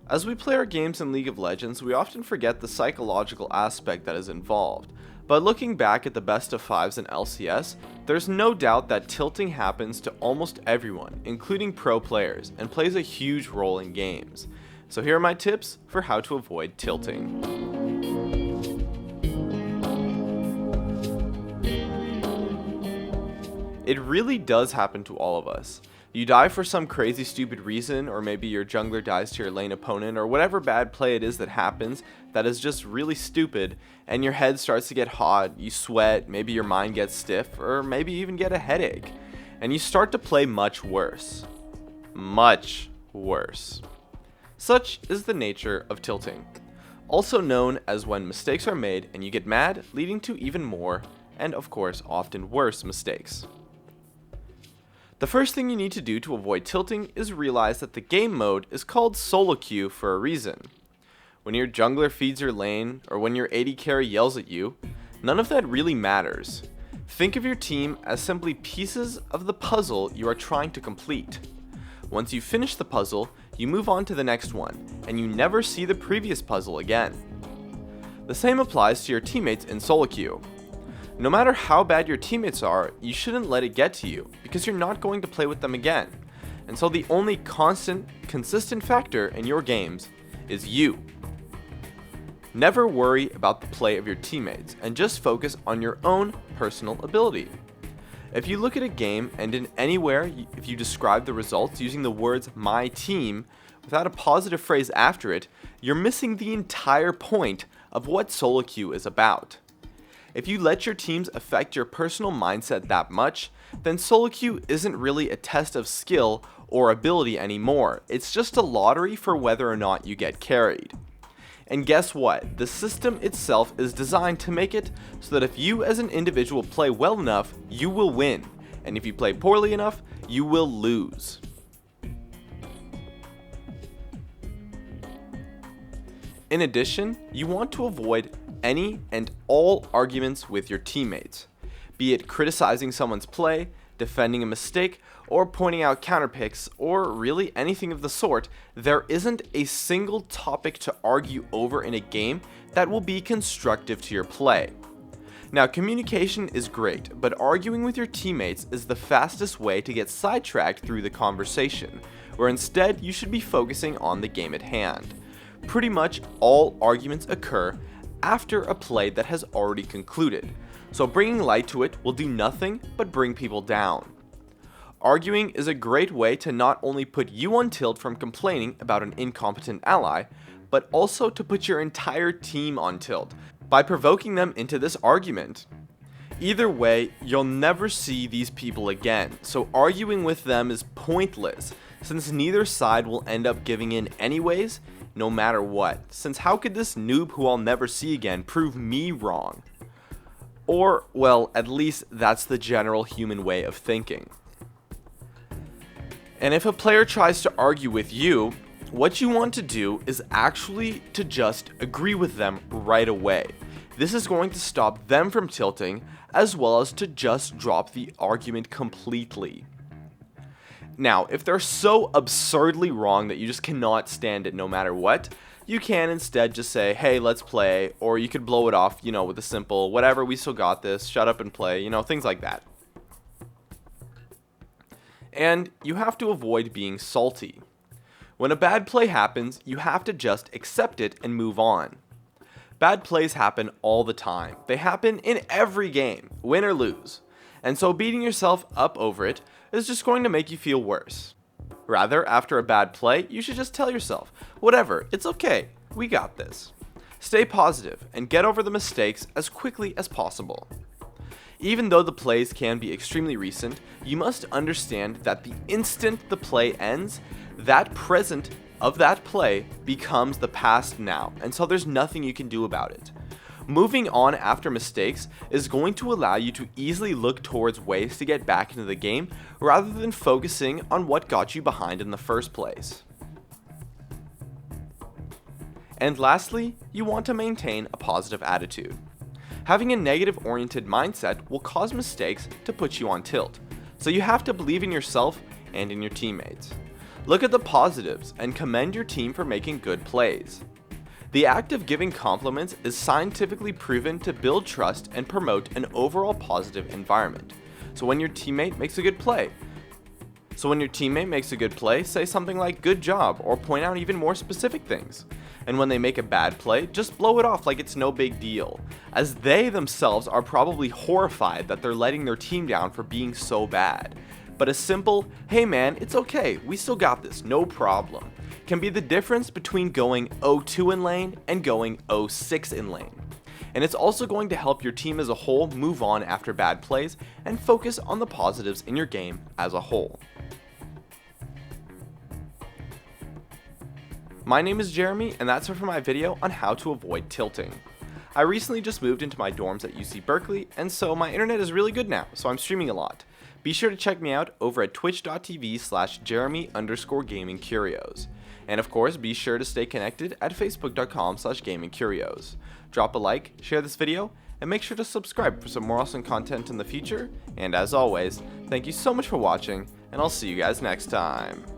As we play our games in League of Legends, we often forget the psychological aspect that is involved. But looking back at the best of fives in LCS, there's no doubt that tilting happens to almost everyone, including pro players, and plays a huge role in games. So here are my tips for how to avoid tilting. It really does happen to all of us. You die for some crazy stupid reason, or maybe your jungler dies to your lane opponent, or whatever bad play it is that happens that is just really stupid, and your head starts to get hot, you sweat, maybe your mind gets stiff, or maybe even get a headache, and you start to play much worse. Much worse. Such is the nature of tilting, also known as when mistakes are made and you get mad, leading to even more, and of course often worse mistakes. The first thing you need to do to avoid tilting is realize that the game mode is called solo queue for a reason. When your jungler feeds your lane, or when your AD carry yells at you, none of that really matters. Think of your team as simply pieces of the puzzle you are trying to complete. Once you finish the puzzle, you move on to the next one, and you never see the previous puzzle again. The same applies to your teammates in solo queue. No matter how bad your teammates are, you shouldn't let it get to you, because you're not going to play with them again. And so the only consistent factor in your games is you. Never worry about the play of your teammates, and just focus on your own personal ability. If you look at a game and in anywhere, if you describe the results using the words "my team" without a positive phrase after it, you're missing the entire point of what solo queue is about. If you let your teams affect your personal mindset that much, then solo queue isn't really a test of skill or ability anymore. It's just a lottery for whether or not you get carried. And guess what? The system itself is designed to make it so that if you as an individual play well enough, you will win. And if you play poorly enough, you will lose. In addition, you want to avoid any and all arguments with your teammates, be it criticizing someone's play, defending a mistake, or pointing out counterpicks, or really anything of the sort. There isn't a single topic to argue over in a game that will be constructive to your play. Now, communication is great, but arguing with your teammates is the fastest way to get sidetracked through the conversation, where instead you should be focusing on the game at hand. Pretty much all arguments occur after a play that has already concluded, so bringing light to it will do nothing but bring people down. Arguing is a great way to not only put you on tilt from complaining about an incompetent ally, but also to put your entire team on tilt by provoking them into this argument. Either way, you'll never see these people again, so arguing with them is pointless, since neither side will end up giving in anyways, no matter what, since how could this noob who I'll never see again prove me wrong? Or, well, at least that's the general human way of thinking. And if a player tries to argue with you, what you want to do is actually to just agree with them right away. This is going to stop them from tilting, as well as to just drop the argument completely. Now, if they're so absurdly wrong that you just cannot stand it no matter what, you can instead just say, hey, let's play, or you could blow it off, with a simple, whatever, we still got this, shut up and play, things like that. And you have to avoid being salty. When a bad play happens, you have to just accept it and move on. Bad plays happen all the time. They happen in every game, win or lose. And so beating yourself up over it is just going to make you feel worse. Rather, after a bad play, you should just tell yourself, whatever, it's okay, we got this. Stay positive and get over the mistakes as quickly as possible. Even though the plays can be extremely recent, you must understand that the instant the play ends, that present of that play becomes the past now, and so there's nothing you can do about it. Moving on after mistakes is going to allow you to easily look towards ways to get back into the game rather than focusing on what got you behind in the first place. And lastly, you want to maintain a positive attitude. Having a negative-oriented mindset will cause mistakes to put you on tilt, so you have to believe in yourself and in your teammates. Look at the positives and commend your team for making good plays. The act of giving compliments is scientifically proven to build trust and promote an overall positive environment. So when your teammate makes a good play, say something like "good job" or point out even more specific things. And when they make a bad play, just blow it off like it's no big deal, as they themselves are probably horrified that they're letting their team down for being so bad. But a simple, "hey man, it's okay, we still got this, no problem," can be the difference between going 0-2 in lane and going 0-6 in lane. And it's also going to help your team as a whole move on after bad plays and focus on the positives in your game as a whole. My name is Jeremy, and that's it for my video on how to avoid tilting. I recently just moved into my dorms at UC Berkeley, and so my internet is really good now, so I'm streaming a lot. Be sure to check me out over at twitch.tv/Jeremy_gamingcurios. And of course, be sure to stay connected at facebook.com/gamingcurios. Drop a like, share this video, and make sure to subscribe for some more awesome content in the future. And as always, thank you so much for watching, and I'll see you guys next time.